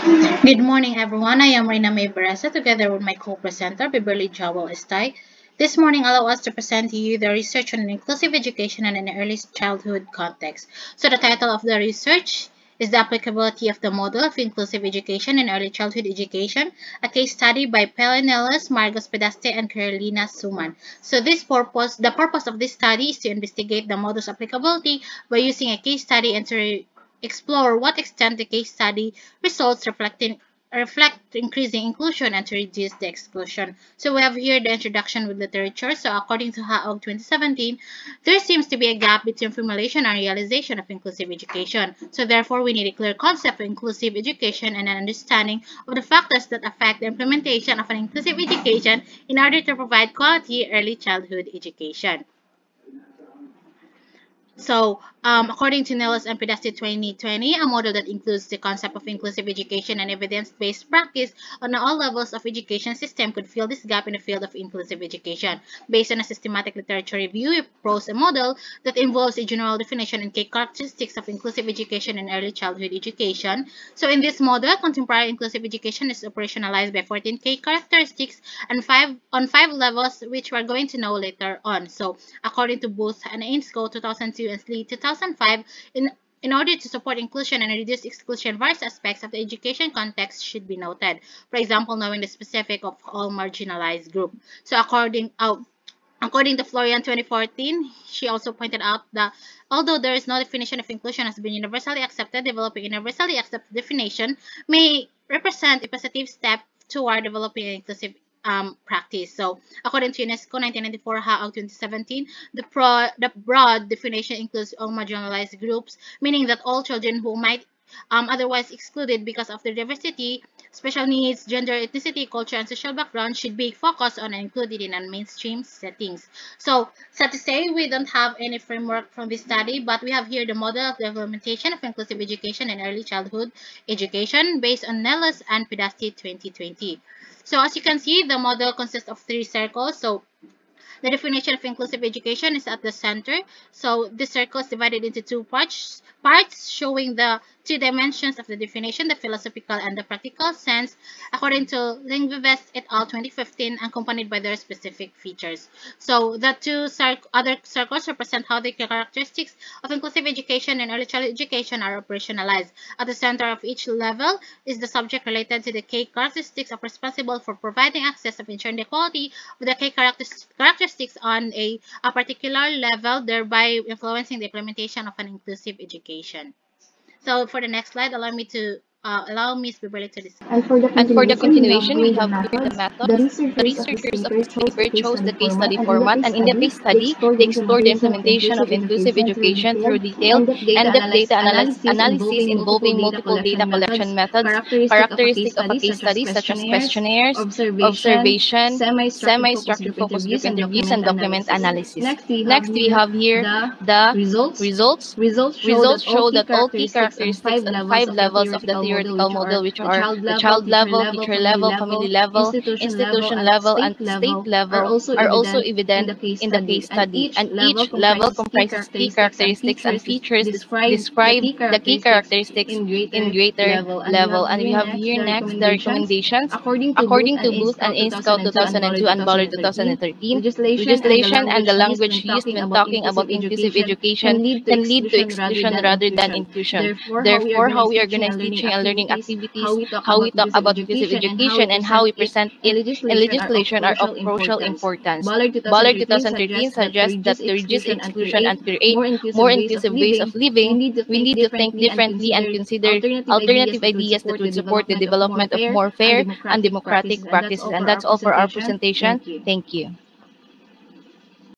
Good morning, everyone. I am Reina May Barasa together with my co-presenter, Beverly Jowell Estay. This morning, allow us to present to you the research on inclusive education and an early childhood context. So the title of the research is the applicability of the model of inclusive education in early childhood education, a case study by Pele Nellis, Margos Pedaste, and Carolina Suman. So the purpose of this study is to investigate the models applicability by using a case study and to explore what extent the case study results reflect increasing inclusion and to reduce the exclusion. So we have here the introduction with literature. So according to HAOG 2017, there seems to be a gap between formulation and realization of inclusive education. So therefore, we need a clear concept of inclusive education and an understanding of the factors that affect the implementation of an inclusive education in order to provide quality early childhood education. So, according to Nellis and Pedasti 2020, a model that includes the concept of inclusive education and evidence-based practice on all levels of education system could fill this gap in the field of inclusive education. Based on a systematic literature review, it proposed a model that involves a general definition and key characteristics of inclusive education and early childhood education. So, in this model, contemporary inclusive education is operationalized by 14 key characteristics and on five levels, which we're going to know later on. So, according to Booth and Ainscoe 2002 and Slee 2005, in order to support inclusion and reduce exclusion, various aspects of the education context should be noted. For example, knowing the specific of all marginalized group. So according to Florian 2014, she also pointed out that although there is no definition of inclusion has been universally accepted, developing a universally accepted definition may represent a positive step toward developing an inclusive practice. So, according to UNESCO 1994 HAOG 2017, the broad definition includes all marginalized groups, meaning that all children who might otherwise excluded because of their diversity, special needs, gender, ethnicity, culture, and social background should be focused on and included in mainstream settings. So, sad to say, we don't have any framework from this study, but we have here the model of the implementation of inclusive education and early childhood education based on Nellis and Pedasti 2020. So, as you can see, the model consists of three circles. So, the definition of inclusive education is at the center. So this circle is divided into two parts showing the two dimensions of the definition, the philosophical and the practical sense, according to Lingvivest et al. 2015, accompanied by their specific features. So the two other circles represent how the characteristics of inclusive education and early childhood education are operationalized. At the center of each level is the subject related to the key characteristics of responsible for providing access of ensuring the quality of the key characteristics on a particular level, thereby influencing the implementation of an inclusive education. So for the next slide, allow Ms. Beverly to discuss. And for the continuation, we have here the methods. The researchers of this paper chose the case study format, and in the case study, they explored the implementation of inclusive education through detailed in-depth data analysis involving multiple data collection methods, characteristics of a case study such as questionnaires, observation, semi-structured focus group interviews, and document analysis. Next, we have here the results. Results show that all key characteristics at 5 levels of the theoretical model, which are the child level, teacher level, family level, institution level, and state level, are also evident in the case study. And each level comprises key characteristics and features describe the key characteristics in greater level. And we have here next the recommendations. According to Booth and Ainscoe 2002 and Ballard 2013, legislation and the language used when talking about inclusive education can lead to exclusion rather than inclusion. Therefore, how we organize teaching and learning activities, how we talk about inclusive education, and how we present it in legislation are of crucial importance. Ballard 2013 suggests that to reduce exclusion and create more inclusive ways of living, we need to think differently and consider alternative ideas that would support the development of more fair and democratic practices. And that's all for our presentation. Thank you.